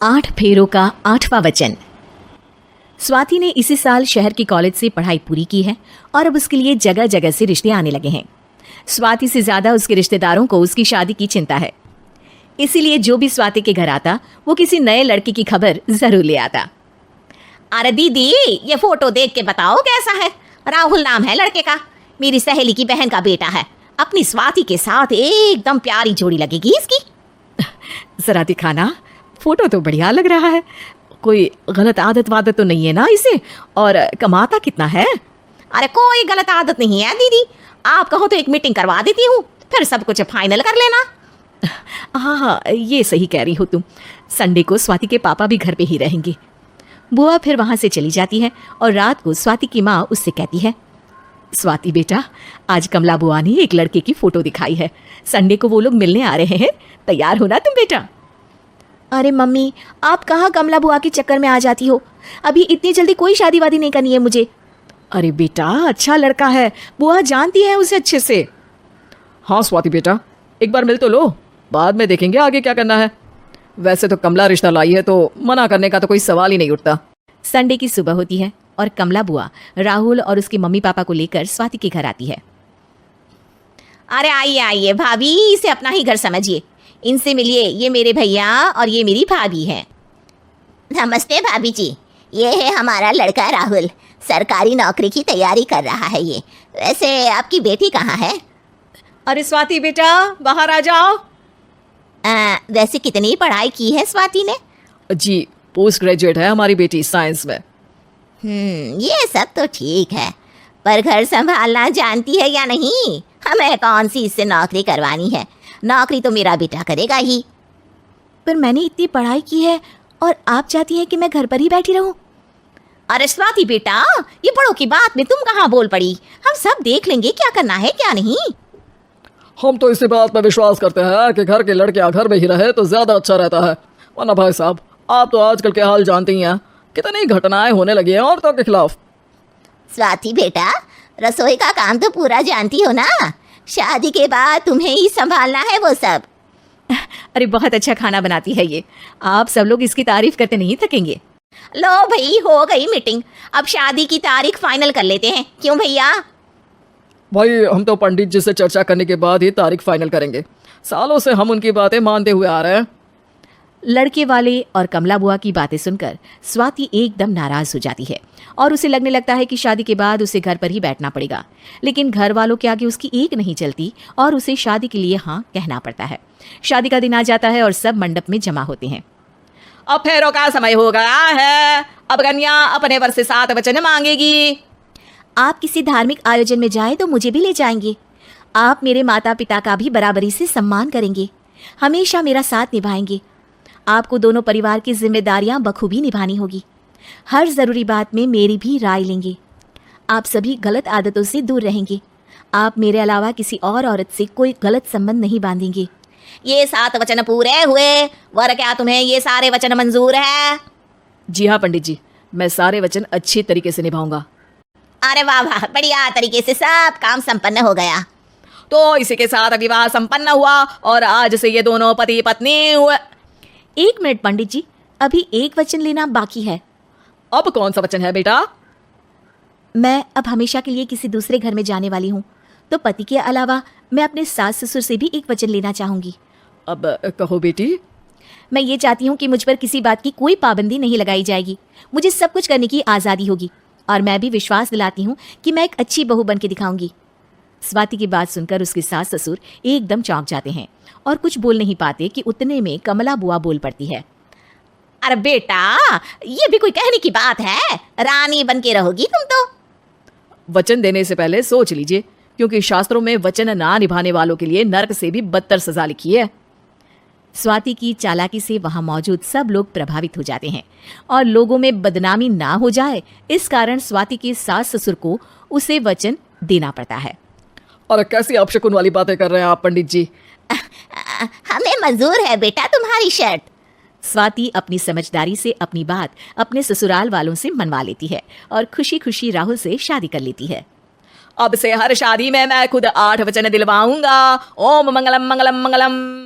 8 फेरों का 8वां वचन। स्वाति ने इसी साल शहर की कॉलेज से पढ़ाई पूरी की है और अब उसके लिए जगह जगह से रिश्ते आने लगे हैं। स्वाति से ज्यादा उसके रिश्तेदारों को उसकी शादी की चिंता है, इसीलिए जो भी स्वाति के घर आता वो किसी नए लड़की की खबर जरूर ले आता। अरे दीदी, ये फोटो देख के बताओ कैसा है। राहुल नाम है लड़के का, मेरी सहेली की बहन का बेटा है। अपनी स्वाति के साथ एकदम प्यारी जोड़ी लगेगी इसकी। जरा दिखाना, फोटो तो बढ़िया लग रहा है। कोई गलत आदत वादत तो नहीं है ना इसे? और कमाता कितना है? अरे कोई गलत आदत नहीं है दीदी, आप कहो तो एक मीटिंग करवा देती हूँ, फिर सब कुछ फाइनल कर लेना। हाँ, ये सही कह रही हो तुम। संडे को स्वाति के पापा भी घर पे ही रहेंगे। बुआ फिर वहां से चली जाती है और रात को स्वाति की माँ उससे कहती है, स्वाति बेटा, आज कमला बुआ ने एक लड़के की फोटो दिखाई है। संडे को वो लोग मिलने आ रहे हैं, तैयार होना तुम बेटा। अरे मम्मी, आप कहाँ कमला बुआ के चक्कर में आ जाती हो? अभी इतनी जल्दी कोई शादी वादी नहीं करनी है मुझे। अरे बेटा, अच्छा लड़का है, बुआ जानती है उसे अच्छे से। हाँ स्वाति बेटा, एक बार मिल तो लो, बाद में देखेंगे आगे क्या करना है। वैसे तो कमला रिश्ता लाई है तो मना करने का तो कोई सवाल ही नहीं उठता। संडे की सुबह होती है और कमला बुआ राहुल और उसके मम्मी पापा को लेकर स्वाति के घर आती है। अरे आइए आइए भाभी, इसे अपना ही घर समझिए। इनसे मिलिए, ये मेरे भैया और ये मेरी भाभी है। नमस्ते भाभी जी, ये है हमारा लड़का राहुल, सरकारी नौकरी की तैयारी कर रहा है ये। वैसे आपकी बेटी कहाँ है? अरे स्वाति बेटा, बाहर आ जाओ। वैसे कितनी पढ़ाई की है स्वाति ने? जी, पोस्ट ग्रेजुएट है हमारी बेटी साइंस में। ये सब तो ठीक है, पर घर संभालना जानती है या नहीं? हमें कौन सी इससे नौकरी करवानी है, नौकरी तो मेरा बेटा करेगा ही। पर मैंने इतनी पढ़ाई की है और आप चाहती हैं कि मैं घर पर ही बैठी रहूं? अरे स्वाति बेटा, ये बड़ों की बात में तुम कहाँ बोल पड़ी? हम सब देख लेंगे क्या करना है क्या नहीं। हम तो इसी बात पर विश्वास करते हैं कि घर के लड़के घर में ही रहे तो ज्यादा अच्छा रहता है। वरना भाई साहब, आप तो आजकल के हाल जानती हैं, कितनी घटनाएं होने लगी हैं औरतों के खिलाफ। स्वाति बेटा, रसोई का काम तो पूरा जानती हो ना? शादी के बाद तुम्हें ही संभालना है वो सब। अरे बहुत अच्छा खाना बनाती है ये, आप सब लोग इसकी तारीफ करते नहीं थकेंगे। लो भाई, हो गई मीटिंग, अब शादी की तारीख फाइनल कर लेते हैं। क्यों भैया? भाई, हम तो पंडित जी से चर्चा करने के बाद ही तारीख फाइनल करेंगे। सालों से हम उनकी बातें मानते हुए आ रहे हैं। लड़के वाले और कमला बुआ की बातें सुनकर स्वाति एकदम नाराज हो जाती है और उसे लगने लगता है कि शादी के बाद उसे घर पर ही बैठना पड़ेगा। लेकिन घर वालों के आगे उसकी एक नहीं चलती और उसे शादी के लिए हाँ कहना पड़ता है। शादी का दिन आ जाता है और सब मंडप में जमा होते हैं। अब फेरों का समय हो गया है, अब कन्या अपने वर से 7 वचन मांगेगी। आप किसी धार्मिक आयोजन में जाएं तो मुझे भी ले जाएंगे। आप मेरे माता पिता का भी बराबरी से सम्मान करेंगे, हमेशा मेरा साथ निभाएंगे। आपको दोनों परिवार की जिम्मेदारियां बखूबी निभानी होगी। हर ज़रूरी बात में मेरी भी राय लेंगे। आप सभी गलत आदतों से दूर रहेंगे। आप मेरे अलावा किसी और औरत से कोई गलत संबंध नहीं बांधेंगे। ये 7 वचन पूरे हुए। वर क्या तुम्हें ये सारे वचन मंजूर है? जी हाँ पंडित जी, मैं सारे वचन अच्छी तरीके से निभाऊंगा। अरे वाह वाह, बढ़िया तरीके से सब काम संपन्न हो गया। तो इसी के साथ विवाह संपन्न हुआ और आज से ये दोनों पति पत्नी हुए। 1 मिनट पंडित जी, अभी एक वचन लेना बाकी है। अब कौन सा वचन है बेटा? मैं अब हमेशा के लिए किसी दूसरे घर में जाने वाली हूँ, तो पति के अलावा मैं अपने सास ससुर से भी एक वचन लेना चाहूंगी। अब कहो बेटी। मैं ये चाहती हूँ कि मुझ पर किसी बात की कोई पाबंदी नहीं लगाई जाएगी। मुझे सब कुछ करने की आज़ादी होगी और मैं भी विश्वास दिलाती हूँ कि मैं एक अच्छी बहू बन के दिखाऊंगी। स्वाति की बात सुनकर उसके सास ससुर एकदम चौंक जाते हैं और कुछ बोल नहीं पाते कि उतने में कमला बुआ बोल पड़ती है। अरे बेटा, ये भी कोई कहने की बात है? रानी बन के रहोगी तुम तो। वचन देने से पहले सोच लीजिए, क्योंकि शास्त्रों में वचन ना निभाने वालों के लिए नरक से भी बदतर सजा लिखी है। स्वाति की चालाकी से वहां मौजूद सब लोग प्रभावित हो जाते हैं और लोगों में बदनामी ना हो जाए, इस कारण स्वाति के सास ससुर को उसे वचन देना पड़ता है। और कैसी अपशकुन वाली बातें कर रहे हैं आप पंडित जी? हमें मंजूर है बेटा तुम्हारी शर्त। स्वाति अपनी समझदारी से अपनी बात अपने ससुराल वालों से मनवा लेती है और खुशी खुशी राहुल से शादी कर लेती है। अब से हर शादी में मैं खुद 8 वचन दिलवाऊंगा। ओम मंगलम मंगलम मंगलम।